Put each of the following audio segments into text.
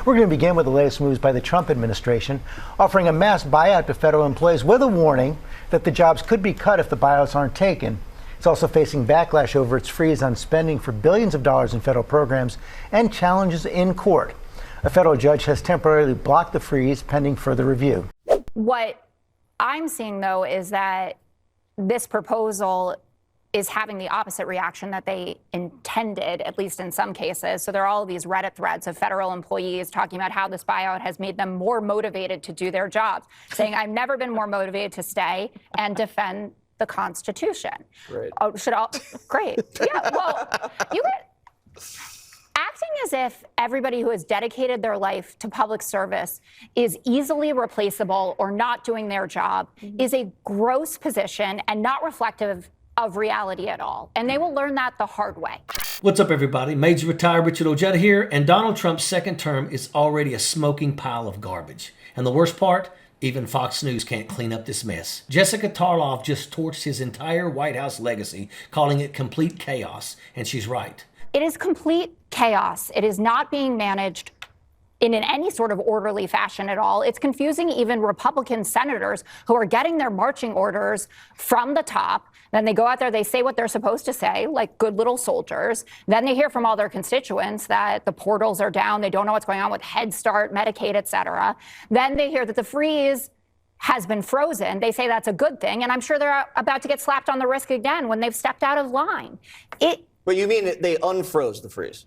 We're going to begin with the latest moves by the Trump administration, offering a mass buyout to federal employees with a warning that the jobs could be cut if the buyouts aren't taken. It's also facing backlash over its freeze on spending for billions of dollars in federal programs and challenges in court. A federal judge has temporarily blocked the freeze pending further review. What I'm seeing, though, is that this proposal is having the opposite reaction that they intended, at least in some cases. So there are all of these Reddit threads of federal employees talking about how this buyout has made them more motivated to do their jobs, saying, I've never been more motivated to stay and defend the Constitution. Right. Oh, great. Yeah, well, acting as if everybody who has dedicated their life to public service is easily replaceable or not doing their job is a gross position and not reflective of reality at all. And they will learn that the hard way. What's up, everybody? Major retired Richard Ojeda here, and Donald Trump's second term is already a smoking pile of garbage. And the worst part, even Fox News can't clean up this mess. Jessica Tarlov just torched his entire White House legacy, calling it complete chaos, and she's right. It is complete chaos. It is not being managed in any sort of orderly fashion at all. It's confusing even Republican senators who are getting their marching orders from the top. Then they go out there, they say what they're supposed to say, like good little soldiers. Then they hear from all their constituents that the portals are down. They don't know what's going on with Head Start, Medicaid, et cetera. Then they hear that the freeze has been frozen. They say that's a good thing. And I'm sure they're about to get slapped on the wrist again when they've stepped out of line. But you mean they unfroze the freeze?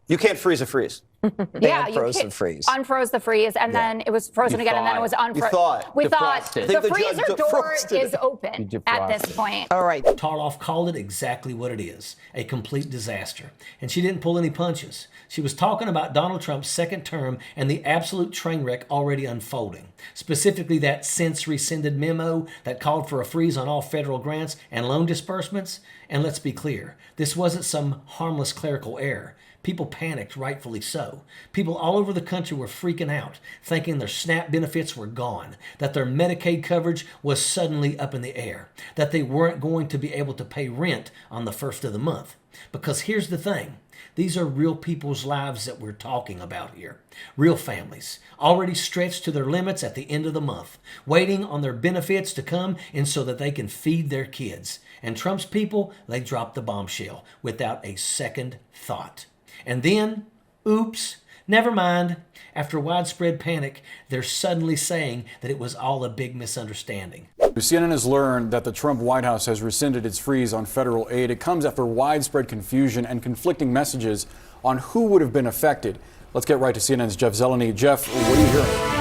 You can't freeze a freeze. They unfroze the freeze. Unfroze the freeze, and then it was frozen again, and then it was unfrozen. You thought. We thought Defrosted. the freezer door is open at this point. All right. Tarlov called it exactly what it is, a complete disaster. And she didn't pull any punches. She was talking about Donald Trump's second term and the absolute train wreck already unfolding. Specifically that since rescinded memo that called for a freeze on all federal grants and loan disbursements. And let's be clear, this wasn't some harmless clerical error. People panicked, rightfully so. People all over the country were freaking out, thinking their SNAP benefits were gone, that their Medicaid coverage was suddenly up in the air, that they weren't going to be able to pay rent on the first of the month. Because here's the thing. These are real people's lives that we're talking about here. Real families, already stretched to their limits at the end of the month, waiting on their benefits to come in so that they can feed their kids. And Trump's people, they dropped the bombshell without a second thought. And then, oops, never mind. After widespread panic, they're suddenly saying that it was all a big misunderstanding. CNN has learned that the Trump White House has rescinded its freeze on federal aid. It comes after widespread confusion and conflicting messages on who would have been affected. Let's get right to CNN's Jeff Zeleny. Jeff, what are you hearing?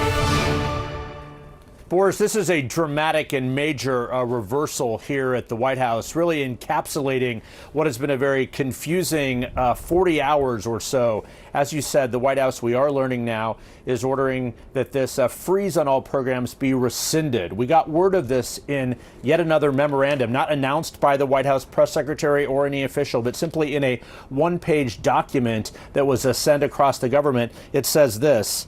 Boris, this is a dramatic and major reversal here at the White House, really encapsulating what has been a very confusing 40 hours or so. As you said, the White House, we are learning now, is ordering that this freeze on all programs be rescinded. We got word of this in yet another memorandum, not announced by the White House press secretary or any official, but simply in a one-page document that was sent across the government. It says this: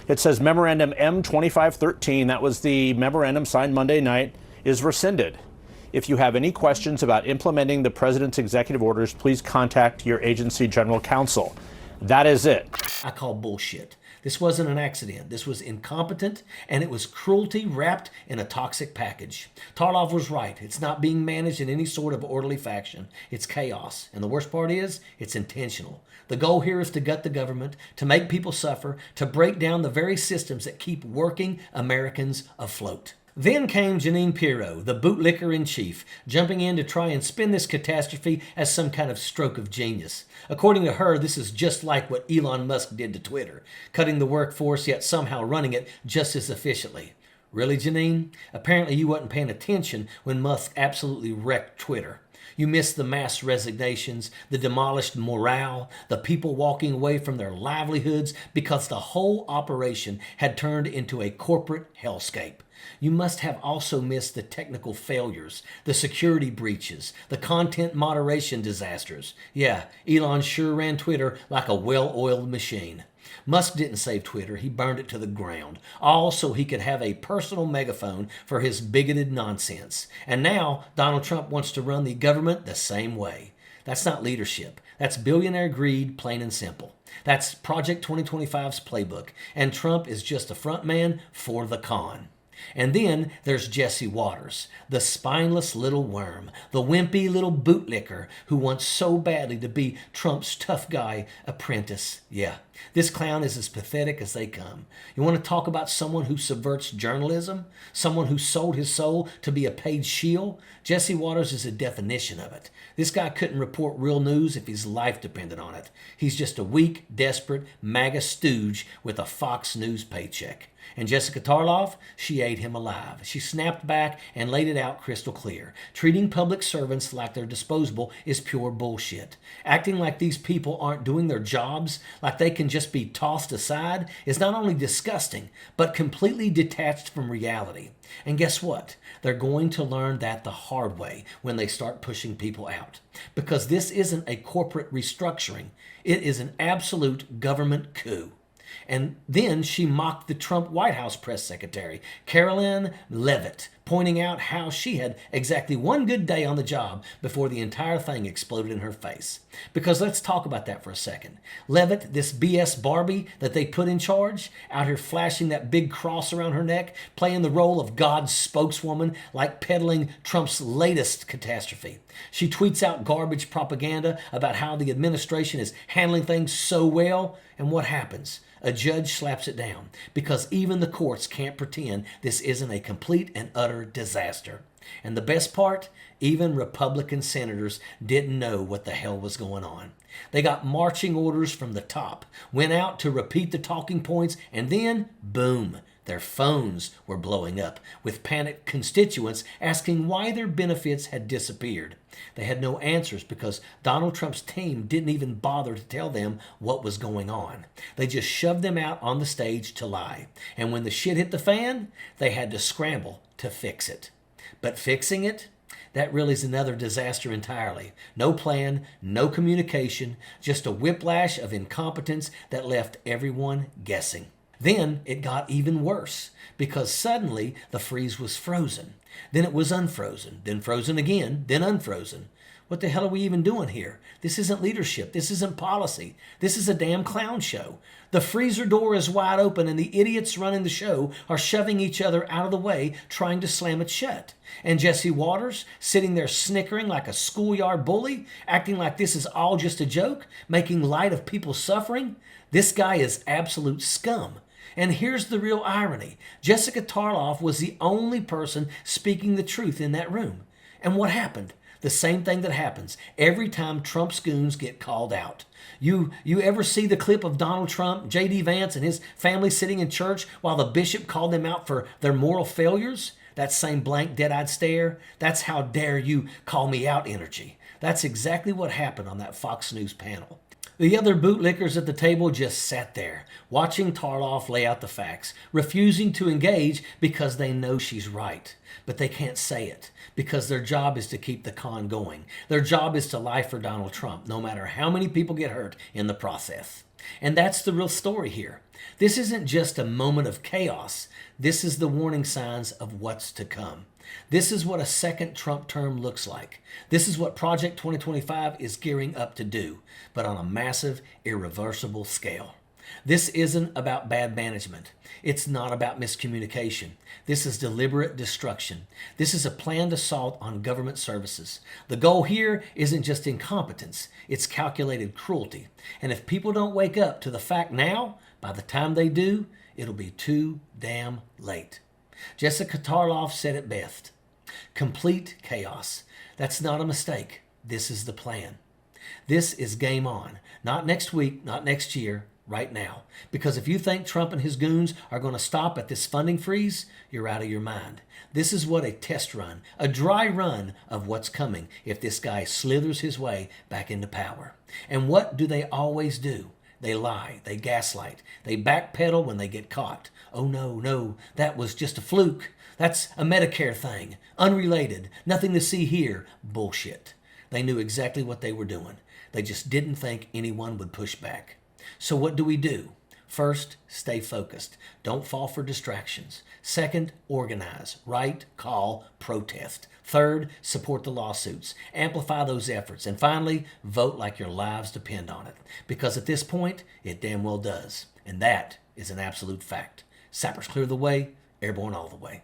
It says Memorandum M2513, that was the memorandum signed Monday night, is rescinded. If you have any questions about implementing the president's executive orders, please contact your agency general counsel. That is it. I call bullshit. This wasn't an accident. This was incompetent, and it was cruelty wrapped in a toxic package. Tarlov was right. It's not being managed in any sort of orderly fashion. It's chaos. And the worst part is, it's intentional. The goal here is to gut the government, to make people suffer, to break down the very systems that keep working Americans afloat. Then came Jeanine Pirro, the bootlicker-in-chief, jumping in to try and spin this catastrophe as some kind of stroke of genius. According to her, this is just like what Elon Musk did to Twitter, cutting the workforce yet somehow running it just as efficiently. Really, Jeanine? Apparently you wasn't paying attention when Musk absolutely wrecked Twitter. You missed the mass resignations, the demolished morale, the people walking away from their livelihoods because the whole operation had turned into a corporate hellscape. You must have also missed the technical failures, the security breaches, the content moderation disasters. Yeah, Elon sure ran Twitter like a well-oiled machine. Musk didn't save Twitter, he burned it to the ground, all so he could have a personal megaphone for his bigoted nonsense. And now Donald Trump wants to run the government the same way. That's not leadership. That's billionaire greed, plain and simple. That's Project 2025's playbook, and Trump is just the front man for the con. And then there's Jesse Waters, the spineless little worm, the wimpy little bootlicker who wants so badly to be Trump's tough guy apprentice. Yeah, this clown is as pathetic as they come. You want to talk about someone who subverts journalism? Someone who sold his soul to be a paid shield? Jesse Waters is a definition of it. This guy couldn't report real news if his life depended on it. He's just a weak, desperate MAGA stooge with a Fox News paycheck. And Jessica Tarlov, she ate him alive. She snapped back and laid it out crystal clear. Treating public servants like they're disposable is pure bullshit. Acting like these people aren't doing their jobs, like they can just be tossed aside, is not only disgusting, but completely detached from reality. And guess what? They're going to learn that the hard way when they start pushing people out. Because this isn't a corporate restructuring. It is an absolute government coup. And then she mocked the Trump White House press secretary, Karoline Leavitt, pointing out how she had exactly one good day on the job before the entire thing exploded in her face. Because let's talk about that for a second. Leavitt, this BS Barbie that they put in charge, out here flashing that big cross around her neck, playing the role of God's spokeswoman, like peddling Trump's latest catastrophe. She tweets out garbage propaganda about how the administration is handling things so well, and what happens? A judge slaps it down because even the courts can't pretend this isn't a complete and utter disaster. And the best part, even Republican senators didn't know what the hell was going on. They got marching orders from the top, went out to repeat the talking points, and then, boom, their phones were blowing up with panicked constituents asking why their benefits had disappeared. They had no answers because Donald Trump's team didn't even bother to tell them what was going on. They just shoved them out on the stage to lie. And when the shit hit the fan, they had to scramble to fix it. But fixing it? That really is another disaster entirely. No plan, no communication, just a whiplash of incompetence that left everyone guessing. Then it got even worse because suddenly the freeze was frozen. Then it was unfrozen, then frozen again, then unfrozen. What the hell are we even doing here? This isn't leadership. This isn't policy. This is a damn clown show. The freezer door is wide open and the idiots running the show are shoving each other out of the way, trying to slam it shut. And Jesse Waters, sitting there snickering like a schoolyard bully, acting like this is all just a joke, making light of people's suffering. This guy is absolute scum. And here's the real irony. Jessica Tarlov was the only person speaking the truth in that room. And what happened? The same thing that happens every time Trump's goons get called out. You ever see the clip of Donald Trump, J.D. Vance, and his family sitting in church while the bishop called them out for their moral failures? That same blank, dead-eyed stare, that's how dare you call me out energy. That's exactly what happened on that Fox News panel. The other bootlickers at the table just sat there, watching Tarlov lay out the facts, refusing to engage because they know she's right. But they can't say it because their job is to keep the con going. Their job is to lie for Donald Trump, no matter how many people get hurt in the process. And that's the real story here. This isn't just a moment of chaos. This is the warning signs of what's to come. This is what a second Trump term looks like. This is what Project 2025 is gearing up to do, but on a massive, irreversible scale. This isn't about bad management. It's not about miscommunication. This is deliberate destruction. This is a planned assault on government services. The goal here isn't just incompetence, it's calculated cruelty. And if people don't wake up to the fact now, by the time they do, it'll be too damn late. Jessica Tarlov said it best. Complete chaos. That's not a mistake. This is the plan. This is game on. Not next week, not next year, right now. Because if you think Trump and his goons are going to stop at this funding freeze, you're out of your mind. This is what a test run, a dry run of what's coming if this guy slithers his way back into power. And what do they always do? They lie, they gaslight, they backpedal when they get caught. Oh no, that was just a fluke. That's a Medicare thing, unrelated, nothing to see here. Bullshit. They knew exactly what they were doing. They just didn't think anyone would push back. So what do? First, stay focused. Don't fall for distractions. Second, organize. Write, call, protest. Third, support the lawsuits. Amplify those efforts. And finally, vote like your lives depend on it. Because at this point, it damn well does. And that is an absolute fact. Sappers clear the way, airborne all the way.